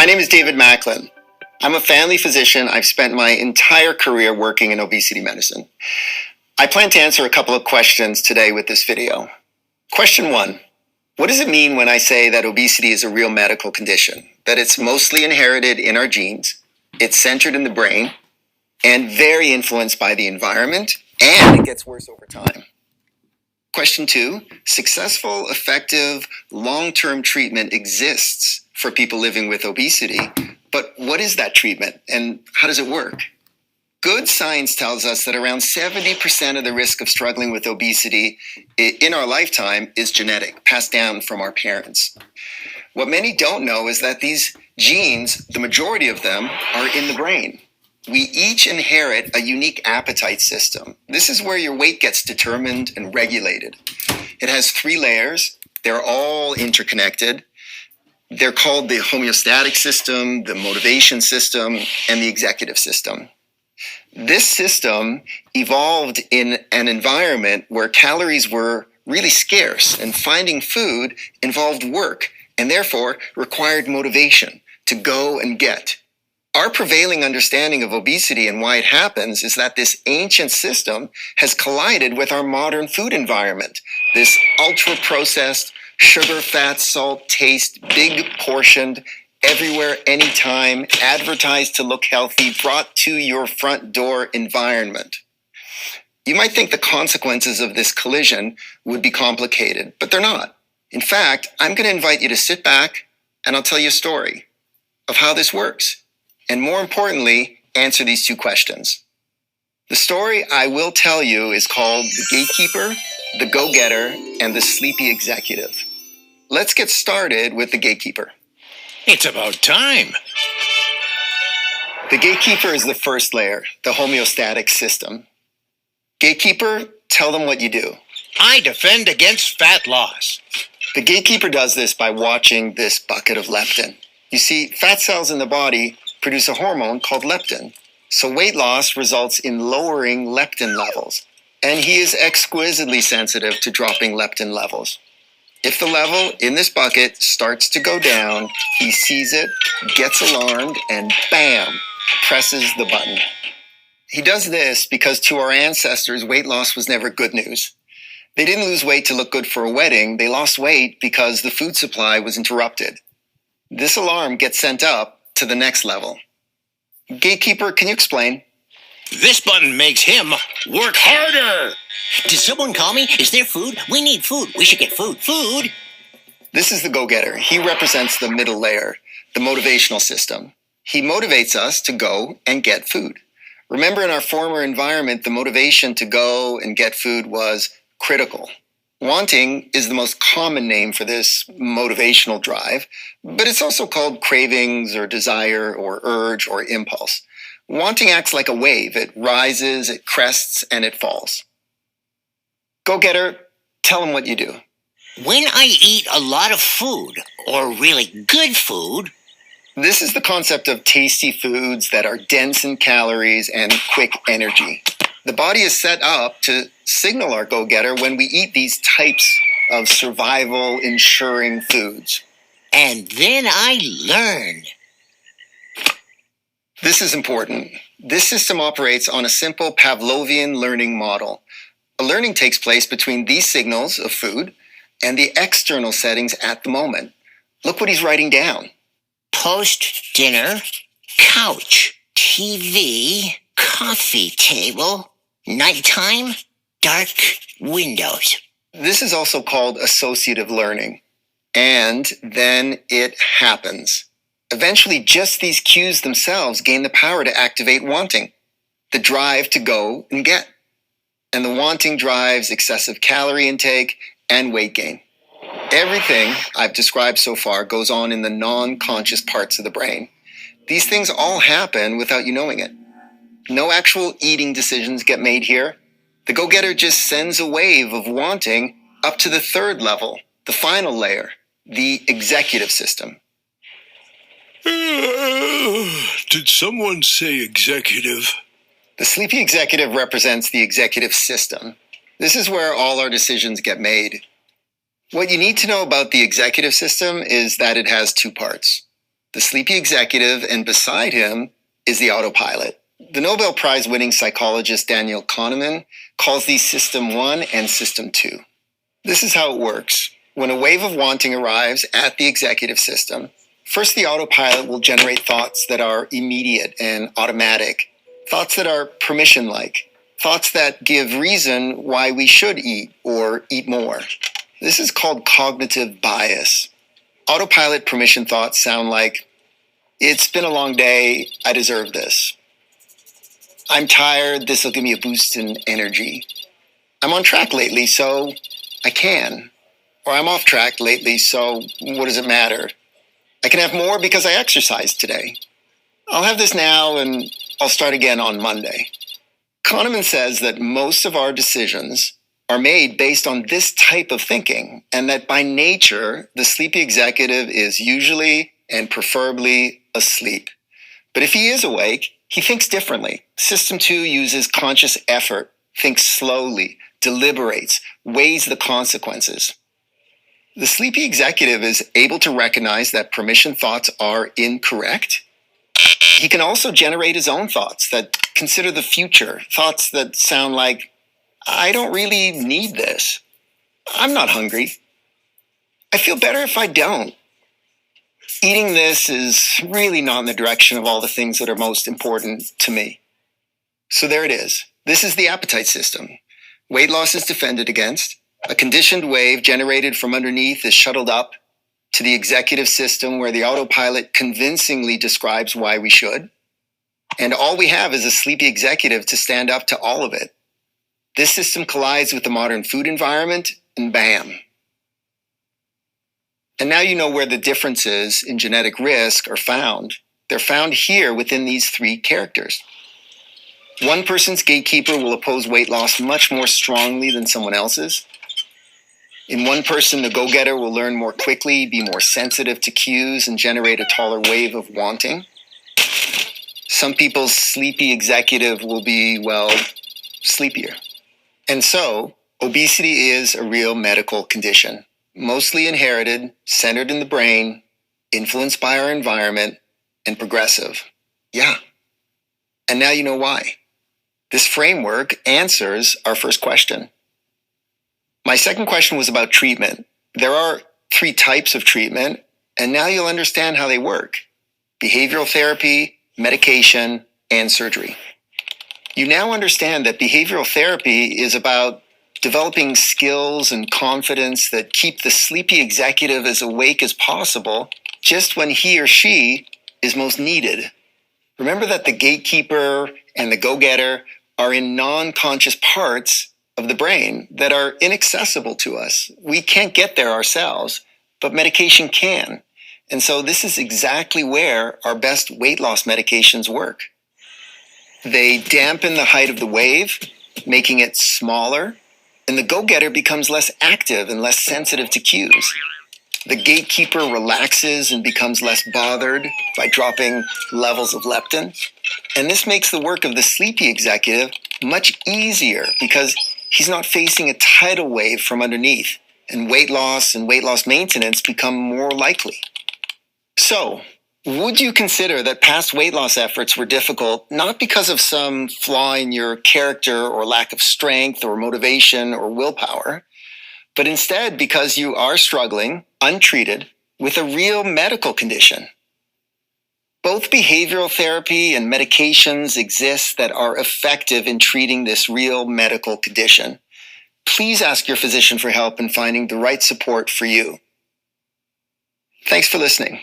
name is David Macklin. I'm a family physician. I've spent my entire career working in obesity medicine. I plan to answer a couple of questions today with this video. Question 1. What does it mean when I say that obesity is a real medical condition? That it's mostly inherited in our genes, it's centered in the brain, and very influenced by the environment, and it gets worse over time. Question 2. Successful, effective, long-term treatment exists for people living with obesity, but what is that treatment and how does it work? Good science tells us that around 70% of the risk of struggling with obesity in our lifetime is genetic, passed down from our parents. What many don't know is that these genes, the majority of them, are in the brain. We each inherit a unique appetite system. This is where your weight gets determined and regulated. It has 3 layers. They're all interconnected. They're called the homeostatic system, the motivation system, and the executive system. This system evolved in an environment where calories were really scarce, and finding food involved work and therefore required motivation to go and get. Our prevailing understanding of obesity and why it happens is that this ancient system has collided with our modern food environment. This ultra-processed, sugar, fat, salt, taste, big portioned, everywhere, anytime, advertised to look healthy, brought to your front door environment. You might think the consequences of this collision would be complicated, but they're not. In fact, I'm going to invite you to sit back and I'll tell you a story of how this works. And more importantly, answer these 2 questions. The story I will tell you is called The Gatekeeper, The Go-Getter, and The Sleepy Executive. Let's get started with The Gatekeeper. It's about time. The gatekeeper is the first layer, the homeostatic system. Gatekeeper, tell them what you do. I defend against fat loss. The gatekeeper does this by watching this bucket of leptin. You see, fat cells in the body produce a hormone called leptin. So weight loss results in lowering leptin levels. And he is exquisitely sensitive to dropping leptin levels. If the level in this bucket starts to go down, he sees it, gets alarmed, and bam, presses the button. He does this because to our ancestors, weight loss was never good news. They didn't lose weight to look good for a wedding. They lost weight because the food supply was interrupted. This alarm gets sent up to the next level. Gatekeeper, can you explain? This button makes him work harder. Did someone call me? Is there food? We need food. We should get food. Food! This is the go-getter. He represents the middle layer, the motivational system. He motivates us to go and get food. Remember, in our former environment, the motivation to go and get food was critical. Wanting is the most common name for this motivational drive, but it's also called cravings or desire or urge or impulse. Wanting acts like a wave. It rises, it crests, and it falls. Go-getter, tell them what you do. When I eat a lot of food, or really good food... This is the concept of tasty foods that are dense in calories and quick energy. The body is set up to signal our go-getter when we eat these types of survival-ensuring foods. And then I learn. This is important. This system operates on a simple Pavlovian learning model. A learning takes place between these signals of food and the external settings at the moment. Look what he's writing down. Post-dinner, couch, TV, coffee table, nighttime, dark windows. This is also called associative learning. And then it happens. Eventually, just these cues themselves gain the power to activate wanting, the drive to go and get. And the wanting drives excessive calorie intake and weight gain. Everything I've described so far goes on in the non-conscious parts of the brain. These things all happen without you knowing it. No actual eating decisions get made here. The go-getter just sends a wave of wanting up to the 3rd level, the final layer, the executive system. Did someone say executive? The sleepy executive represents the executive system. This is where all our decisions get made. What you need to know about the executive system is that it has 2 parts. the sleepy executive, and beside him is the autopilot. The Nobel Prize winning psychologist Daniel Kahneman calls these System 1 and System 2. This is how it works. When a wave of wanting arrives at the executive system, first the autopilot will generate thoughts that are immediate and automatic, thoughts that are permission-like, thoughts that give reason why we should eat or eat more. This is called cognitive bias. Autopilot permission thoughts sound like, it's been a long day, I deserve this. I'm tired, this will give me a boost in energy. I'm on track lately, so I can. Or I'm off track lately, so what does it matter? I can have more because I exercised today. I'll have this now and I'll start again on Monday. Kahneman says that most of our decisions are made based on this type of thinking, and that by nature, the sleepy executive is usually and preferably asleep. But if he is awake, he thinks differently. System 2 uses conscious effort, thinks slowly, deliberates, weighs the consequences. The sleepy executive is able to recognize that permission thoughts are incorrect. He can also generate his own thoughts that consider the future, thoughts that sound like, I don't really need this. I'm not hungry. I feel better if I don't. Eating this is really not in the direction of all the things that are most important to me. So there it is. This is the appetite system. Weight loss is defended against. A conditioned wave generated from underneath is shuttled up to the executive system where the autopilot convincingly describes why we should. And all we have is a sleepy executive to stand up to all of it. This system collides with the modern food environment, and bam. And now you know where the differences in genetic risk are found. They're found here within these three characters. One person's gatekeeper will oppose weight loss much more strongly than someone else's. In one person, the go-getter will learn more quickly, be more sensitive to cues, and generate a taller wave of wanting. Some people's sleepy executive will be, well, sleepier. And so, obesity is a real medical condition, mostly inherited, centered in the brain, influenced by our environment, and progressive. Yeah. And now you know why. This framework answers our first question. My second question was about treatment. There are 3 types of treatment, and now you'll understand how they work. Behavioral therapy, medication, and surgery. You now understand that behavioral therapy is about developing skills and confidence that keep the sleepy executive as awake as possible just when he or she is most needed. Remember that the gatekeeper and the go-getter are in non-conscious parts of the brain that are inaccessible to us. We can't get there ourselves, but medication can. And so this is exactly where our best weight loss medications work. They dampen the height of the wave, making it smaller, and the go-getter becomes less active and less sensitive to cues. The gatekeeper relaxes and becomes less bothered by dropping levels of leptin. And this makes the work of the sleepy executive much easier because he's not facing a tidal wave from underneath, and weight loss maintenance become more likely. So, would you consider that past weight loss efforts were difficult not because of some flaw in your character or lack of strength or motivation or willpower, but instead because you are struggling, untreated, with a real medical condition? Both behavioral therapy and medications exist that are effective in treating this real medical condition. Please ask your physician for help in finding the right support for you. Thanks for listening.